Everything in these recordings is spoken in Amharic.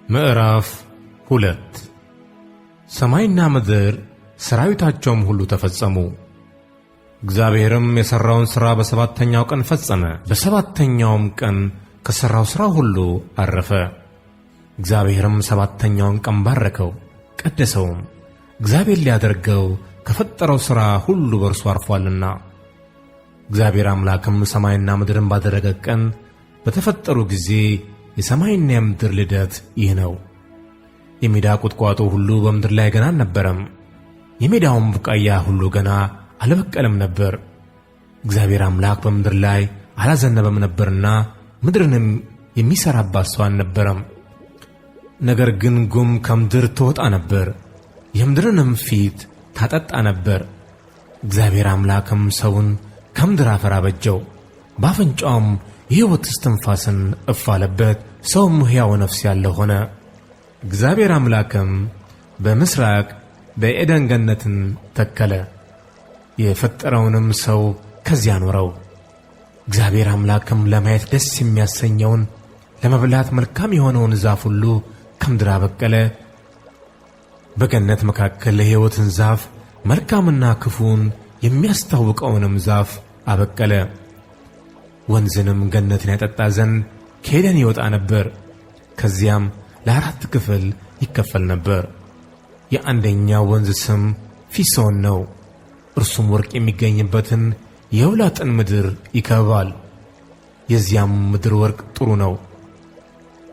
ምዕራፍ 2 ሰማይና ምድር ሰራዊታቸውም ሁሉ ተፈጸሙ። እግዚአብሔርም የሠራውን ሥራ በሰባተኛው ቀን ፈጸመ። በሰባተኛውም ቀን ከሠራው ሥራ ሁሉ አረፈ። እግዚአብሔርም ሰባተኛውን ቀን ባረከው ቀደሰውም፣ እግዚአብሔር ሊያደርገው ከፈጠረው ሥራ ሁሉ በእርሱ አርፏልና። እግዚአብሔር አምላክም ሰማይና ምድርን ባደረገ ቀን በተፈጠሩ ጊዜ የሰማይና የምድር ልደት ይህ ነው። የሜዳ ቁጥቋጦ ሁሉ በምድር ላይ ገና አልነበረም፣ የሜዳውም ቡቃያ ሁሉ ገና አልበቀለም ነበር። እግዚአብሔር አምላክ በምድር ላይ አላዘነበም ነበርና ምድርንም የሚሠራባት ሰው አልነበረም። ነገር ግን ጉም ከምድር ትወጣ ነበር፣ የምድርንም ፊት ታጠጣ ነበር። እግዚአብሔር አምላክም ሰውን ከምድር አፈር አበጀው፣ በአፍንጫውም የሕይወት እስትንፋስን እፍ አለበት፣ ሰውም ሕያው ነፍስ ያለው ሆነ። እግዚአብሔር አምላክም በምሥራቅ በዔድን ገነትን ተከለ፣ የፈጠረውንም ሰው ከዚያ አኖረው። እግዚአብሔር አምላክም ለማየት ደስ የሚያሰኘውን ለመብላት መልካም የሆነውን ዛፍ ሁሉ ከምድር አበቀለ። በገነት መካከል የሕይወትን ዛፍ መልካምና ክፉን የሚያስታውቀውንም ዛፍ አበቀለ። ወንዝንም ገነትን ያጠጣ ዘንድ ከዔድን ይወጣ ነበር። ከዚያም ለአራት ክፍል ይከፈል ነበር። የአንደኛው ወንዝ ስም ፊሶን ነው። እርሱም ወርቅ የሚገኝበትን የኤውላጥን ምድር ይከብባል። የዚያም ምድር ወርቅ ጥሩ ነው።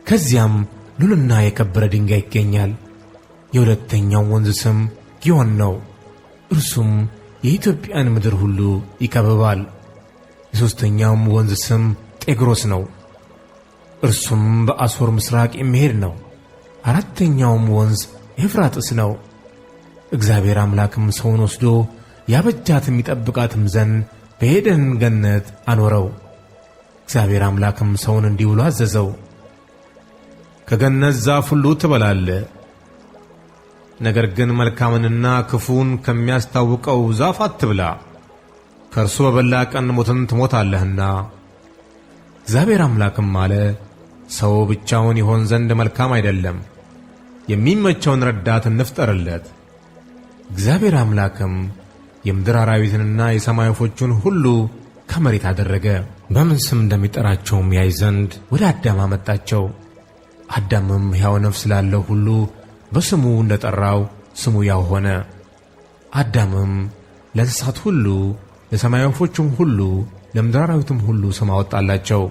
ከዚያም ሉልና የከበረ ድንጋይ ይገኛል። የሁለተኛው ወንዝ ስም ጊዮን ነው። እርሱም የኢትዮጵያን ምድር ሁሉ ይከብባል። የሦስተኛውም ወንዝ ስም ጤግሮስ ነው። እርሱም በአሦር ምሥራቅ የሚሄድ ነው። አራተኛውም ወንዝ ኤፍራጥስ ነው። እግዚአብሔር አምላክም ሰውን ወስዶ ያበጃትም ይጠብቃትም ዘንድ በዔድን ገነት አኖረው። እግዚአብሔር አምላክም ሰውን እንዲህ ብሎ አዘዘው፣ ከገነት ዛፍ ሁሉ ትበላለህ፣ ነገር ግን መልካምንና ክፉን ከሚያስታውቀው ዛፍ አትብላ፣ ከእርሱ በበላ ቀን ሞትን ትሞታለህና። እግዚአብሔር አምላክም አለ፣ ሰው ብቻውን ይሆን ዘንድ መልካም አይደለም፣ የሚመቸውን ረዳት እንፍጠርለት። እግዚአብሔር አምላክም የምድር አራዊትንና የሰማይ ወፎችን ሁሉ ከመሬት አደረገ፣ በምን ስም እንደሚጠራቸውም ያይ ዘንድ ወደ አዳም አመጣቸው። አዳምም ሕያው ነፍስ ላለው ሁሉ በስሙ እንደጠራው ስሙ ያው ሆነ። አዳምም ለእንስሳት ሁሉ፣ ለሰማይ ወፎችም ሁሉ፣ ለምድር አራዊትም ሁሉ ስም አወጣላቸው።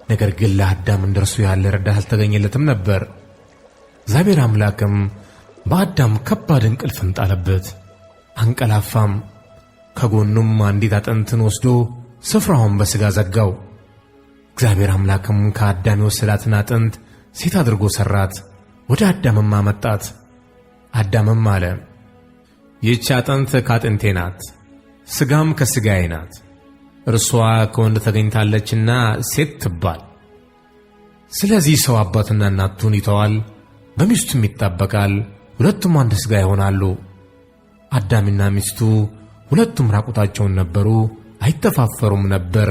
ነገር ግን ለአዳም እንደርሱ ያለ ረዳት አልተገኘለትም ነበር። እግዚአብሔር አምላክም በአዳም ከባድ እንቅልፍን ጣለበት፣ አንቀላፋም። ከጎኑም አንዲት አጥንትን ወስዶ ስፍራውን በሥጋ ዘጋው። እግዚአብሔር አምላክም ከአዳም የወሰዳትን አጥንት ሴት አድርጎ ሠራት፣ ወደ አዳምም አመጣት። አዳምም አለ፣ ይህች አጥንት ከአጥንቴ ናት፣ ሥጋም ከሥጋዬ ናት። እርሷ ከወንድ ተገኝታለችና ሴት ትባል። ስለዚህ ሰው አባትና እናቱን ይተዋል፣ በሚስቱም ይጣበቃል፣ ሁለቱም አንድ ሥጋ ይሆናሉ። አዳምና ሚስቱ ሁለቱም ራቁታቸውን ነበሩ፣ አይተፋፈሩም ነበር።